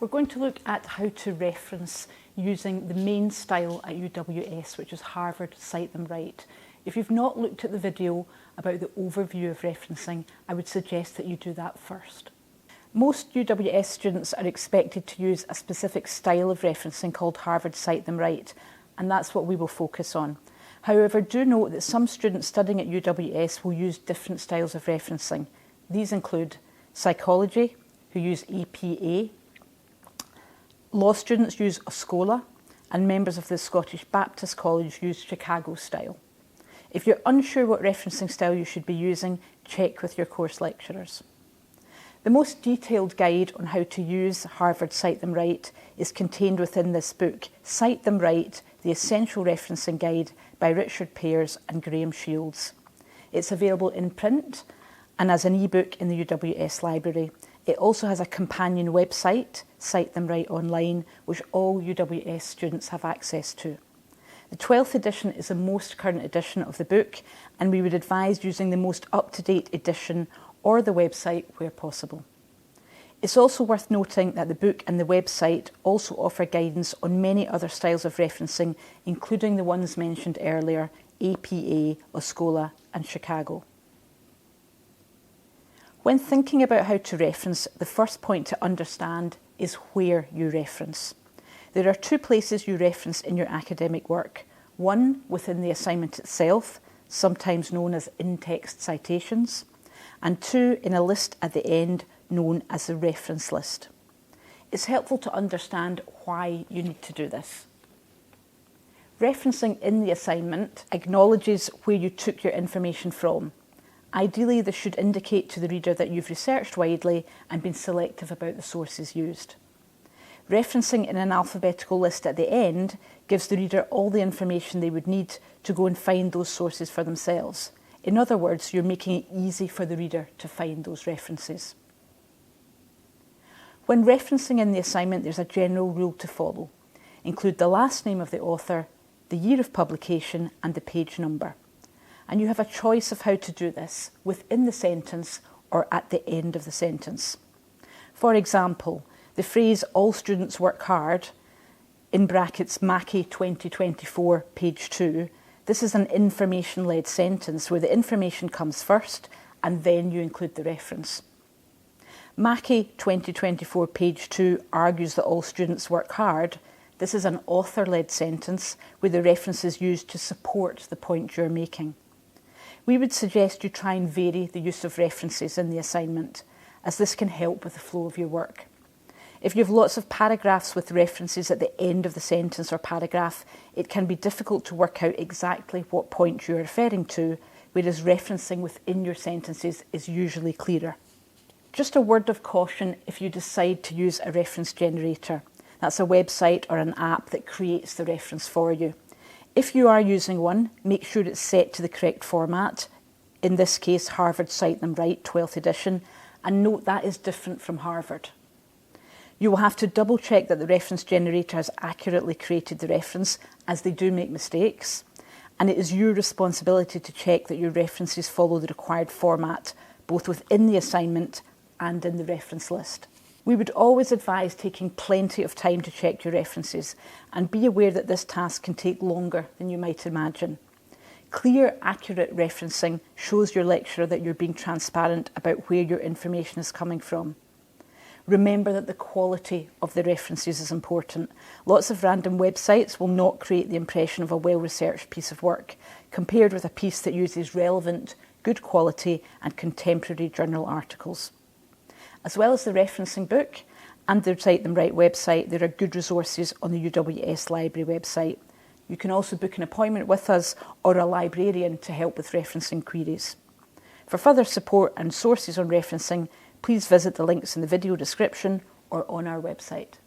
We're going to look at how to reference using the main style at UWS, which is Harvard Cite Them Right. If you've not looked at the video about the overview of referencing, I would suggest that you do that first. Most UWS students are expected to use a specific style of referencing called Harvard Cite Them Right, and that's what we will focus on. However, do note that some students studying at UWS will use different styles of referencing. These include psychology, who use APA, law students use Oscola, and members of the Scottish Baptist College use Chicago style. If you're unsure what referencing style you should be using, check with your course lecturers. The most detailed guide on how to use Harvard Cite Them Right is contained within this book, Cite Them Right, The Essential Referencing Guide by Richard Pears and Graham Shields. It's available in print and as an ebook in the UWS library. It also has a companion website, Cite Them Right Online, which all UWS students have access to. The 12th edition is the most current edition of the book, and we would advise using the most up-to-date edition or the website where possible. It's also worth noting that the book and the website also offer guidance on many other styles of referencing, including the ones mentioned earlier, APA, Oscola and Chicago. When thinking about how to reference, the first point to understand is where you reference. There are two places you reference in your academic work. One within the assignment itself, sometimes known as in-text citations, and two in a list at the end known as the reference list. It's helpful to understand why you need to do this. Referencing in the assignment acknowledges where you took your information from. Ideally, this should indicate to the reader that you've researched widely and been selective about the sources used. Referencing in an alphabetical list at the end gives the reader all the information they would need to go and find those sources for themselves. In other words, you're making it easy for the reader to find those references. When referencing in the assignment, there's a general rule to follow. Include the last name of the author, the year of publication, and the page number. And you have a choice of how to do this, within the sentence or at the end of the sentence. For example, the phrase, all students work hard, in brackets Mackey 2024, page 2, this is an information-led sentence where the information comes first and then you include the reference. Mackey 2024, page 2 argues that all students work hard. This is an author-led sentence where the reference is used to support the point you're making. We would suggest you try and vary the use of references in the assignment, as this can help with the flow of your work. If you have lots of paragraphs with references at the end of the sentence or paragraph, it can be difficult to work out exactly what point you're referring to, whereas referencing within your sentences is usually clearer. Just a word of caution if you decide to use a reference generator. That's a website or an app that creates the reference for you. If you are using one, make sure it's set to the correct format, in this case Harvard Cite Them Right 12th edition, and note that is different from Harvard. You will have to double check that the reference generator has accurately created the reference, as they do make mistakes, and it is your responsibility to check that your references follow the required format, both within the assignment and in the reference list. We would always advise taking plenty of time to check your references, and be aware that this task can take longer than you might imagine. Clear, accurate referencing shows your lecturer that you're being transparent about where your information is coming from. Remember that the quality of the references is important. Lots of random websites will not create the impression of a well-researched piece of work, compared with a piece that uses relevant, good quality and contemporary journal articles. As well as the referencing book and the Cite Them Right website, there are good resources on the UWS library website. You can also book an appointment with us or a librarian to help with referencing queries. For further support and sources on referencing, please visit the links in the video description or on our website.